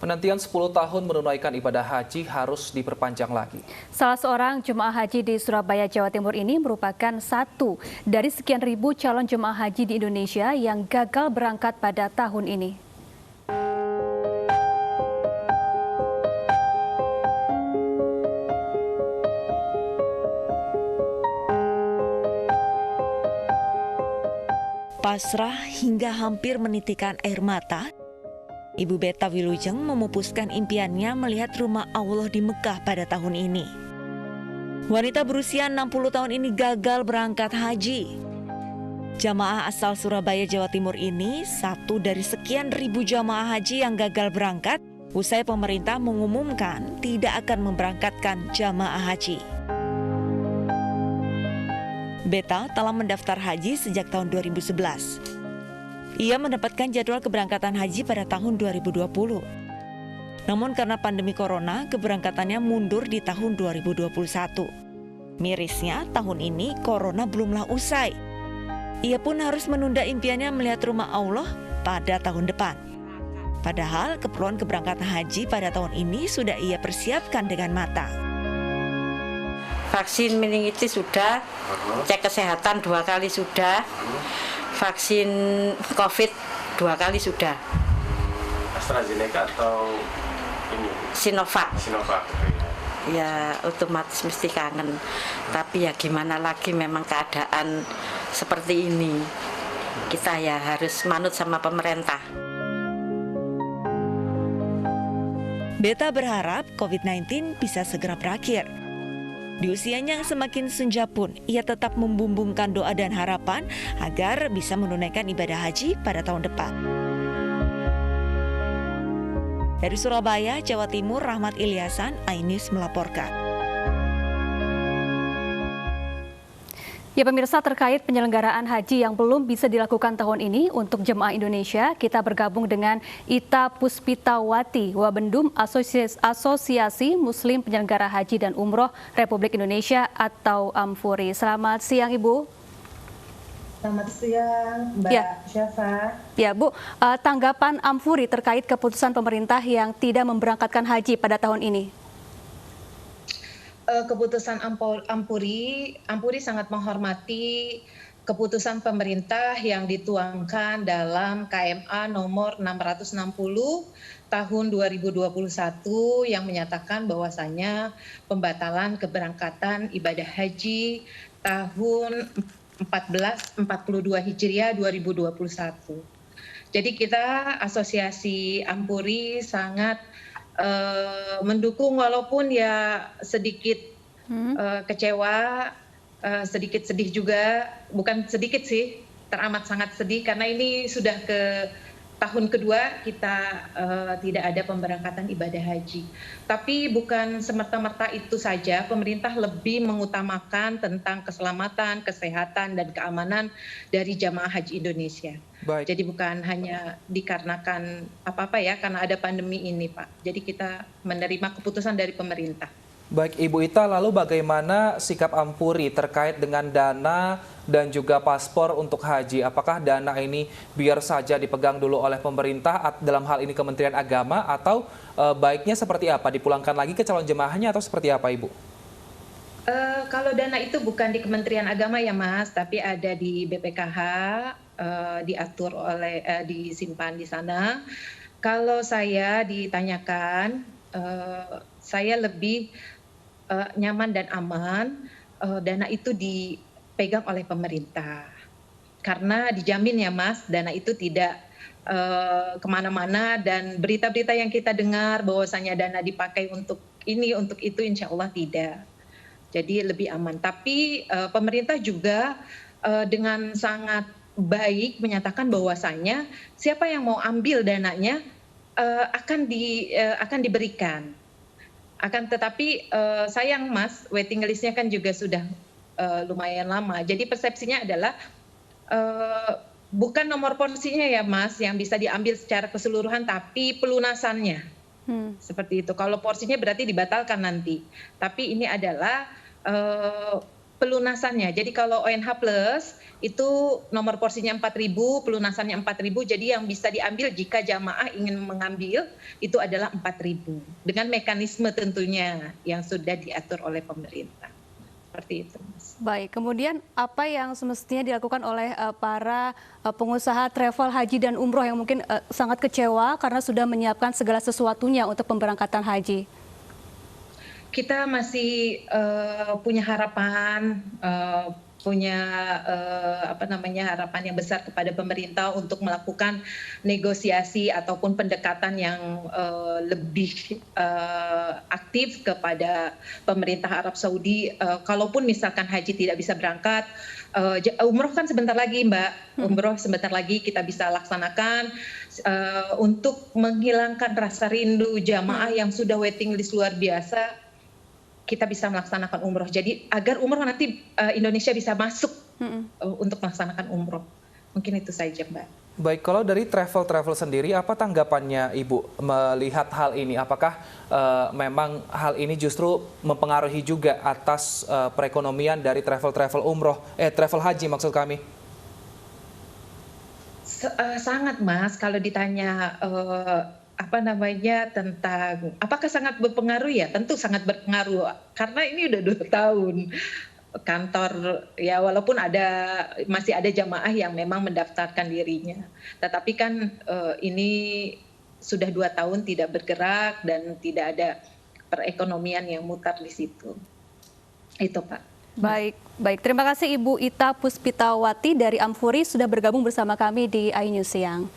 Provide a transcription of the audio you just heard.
Penantian 10 tahun menunaikan ibadah haji harus diperpanjang lagi. Salah seorang jemaah haji di Surabaya, Jawa Timur ini merupakan satu dari sekian ribu calon jemaah haji di Indonesia yang gagal berangkat pada tahun ini. Pasrah hingga hampir menitikan air mata, Ibu Beta Wilujeng memupuskan impiannya melihat rumah Allah di Mekah pada tahun ini. Wanita berusia 60 tahun ini gagal berangkat haji. Jamaah asal Surabaya, Jawa Timur ini satu dari sekian ribu jamaah haji yang gagal berangkat usai pemerintah mengumumkan tidak akan memberangkatkan jamaah haji. Beta telah mendaftar haji sejak tahun 2011. Ia mendapatkan jadwal keberangkatan haji pada tahun 2020. Namun karena pandemi corona, keberangkatannya mundur di tahun 2021. Mirisnya, tahun ini corona belumlah usai. Ia pun harus menunda impiannya melihat rumah Allah pada tahun depan. Padahal keperluan keberangkatan haji pada tahun ini sudah ia persiapkan dengan matang. Vaksin meningitis sudah, cek kesehatan 2 kali sudah, vaksin COVID 2 kali sudah. AstraZeneca atau ini? Sinovac. Sinovac. Ya otomatis mesti kangen. Tapi ya gimana lagi, memang keadaan seperti ini. Kita ya harus manut sama pemerintah. Beta berharap COVID-19 bisa segera berakhir. Di usianya yang semakin senja pun, ia tetap membumbungkan doa dan harapan agar bisa menunaikan ibadah haji pada tahun depan. Dari Surabaya, Jawa Timur, Rahmat Ilyasan, iNews melaporkan. Ya pemirsa, terkait penyelenggaraan haji yang belum bisa dilakukan tahun ini untuk jemaah Indonesia, kita bergabung dengan Ita Puspitawati, Wabendum Asosiasi Muslim Penyelenggara Haji dan Umroh Republik Indonesia atau Amfuri. Selamat siang Ibu. Selamat siang Mbak Syafa. Ya Bu, tanggapan Amfuri terkait keputusan pemerintah yang tidak memberangkatkan haji pada tahun ini? Keputusan Ampuri sangat menghormati keputusan pemerintah yang dituangkan dalam KMA nomor 660 tahun 2021 yang menyatakan bahwasannya pembatalan keberangkatan ibadah haji tahun 1442 Hijriah 2021. Jadi kita Asosiasi Ampuri sangat mendukung, walaupun ya sedikit kecewa, sedikit sedih juga, bukan sedikit sih, teramat sangat sedih karena ini sudah ke tahun kedua kita tidak ada pemberangkatan ibadah haji. Tapi bukan semerta-merta itu saja, pemerintah lebih mengutamakan tentang keselamatan, kesehatan, dan keamanan dari jamaah haji Indonesia. Baik. Jadi bukan hanya dikarenakan apa-apa ya, karena ada pandemi ini Pak. Jadi kita menerima keputusan dari pemerintah. Baik Ibu Ita, lalu bagaimana sikap Ampuri terkait dengan dana dan juga paspor untuk haji? Apakah dana ini biar saja dipegang dulu oleh pemerintah, dalam hal ini Kementerian Agama, atau baiknya seperti apa? Dipulangkan lagi ke calon jemaahnya atau seperti apa Ibu? Kalau dana itu bukan di Kementerian Agama ya Mas, tapi ada di BPKH, diatur oleh, disimpan di sana. Kalau saya ditanyakan, saya lebih nyaman dan aman dana itu dipegang oleh pemerintah, karena dijamin ya Mas, dana itu tidak kemana-mana, dan berita-berita yang kita dengar bahwasanya dana dipakai untuk ini untuk itu, insya Allah tidak. Jadi lebih aman. Tapi pemerintah juga dengan sangat baik menyatakan bahwasanya siapa yang mau ambil dananya akan diberikan. Akan tetapi sayang Mas, waiting list-nya kan juga sudah lumayan lama. Jadi persepsinya adalah bukan nomor porsinya ya Mas yang bisa diambil secara keseluruhan, tapi pelunasannya. Seperti itu. Kalau porsinya berarti dibatalkan nanti. Tapi ini adalah pelunasannya. Jadi kalau ONH Plus itu nomor porsinya 4.000, pelunasannya 4.000. Jadi yang bisa diambil jika jamaah ingin mengambil itu adalah 4.000 dengan mekanisme tentunya yang sudah diatur oleh pemerintah. Seperti itu, Mas. Baik, kemudian apa yang semestinya dilakukan oleh para pengusaha travel haji dan umroh yang mungkin sangat kecewa karena sudah menyiapkan segala sesuatunya untuk pemberangkatan haji? Kita masih punya harapan, harapan yang besar kepada pemerintah untuk melakukan negosiasi ataupun pendekatan yang lebih aktif kepada pemerintah Arab Saudi. Kalaupun misalkan haji tidak bisa berangkat, umroh kan sebentar lagi, Mbak. Umroh sebentar lagi kita bisa laksanakan untuk menghilangkan rasa rindu jamaah yang sudah waiting list luar biasa. Kita bisa melaksanakan umroh. Jadi agar umroh nanti Indonesia bisa masuk untuk melaksanakan umroh. Mungkin itu saja, Mbak. Baik, kalau dari travel sendiri, apa tanggapannya Ibu melihat hal ini? Apakah memang hal ini justru mempengaruhi juga atas perekonomian dari travel haji maksud kami? Sangat, Mas. Kalau ditanya tentang apakah sangat berpengaruh, ya tentu sangat berpengaruh karena ini udah 2 tahun kantor, ya walaupun masih ada jamaah yang memang mendaftarkan dirinya, tetapi kan ini sudah 2 tahun tidak bergerak dan tidak ada perekonomian yang mutar di situ. Itu, Pak. Baik. Terima kasih Ibu Ita Puspitawati dari Amfuri sudah bergabung bersama kami di iNews Siang.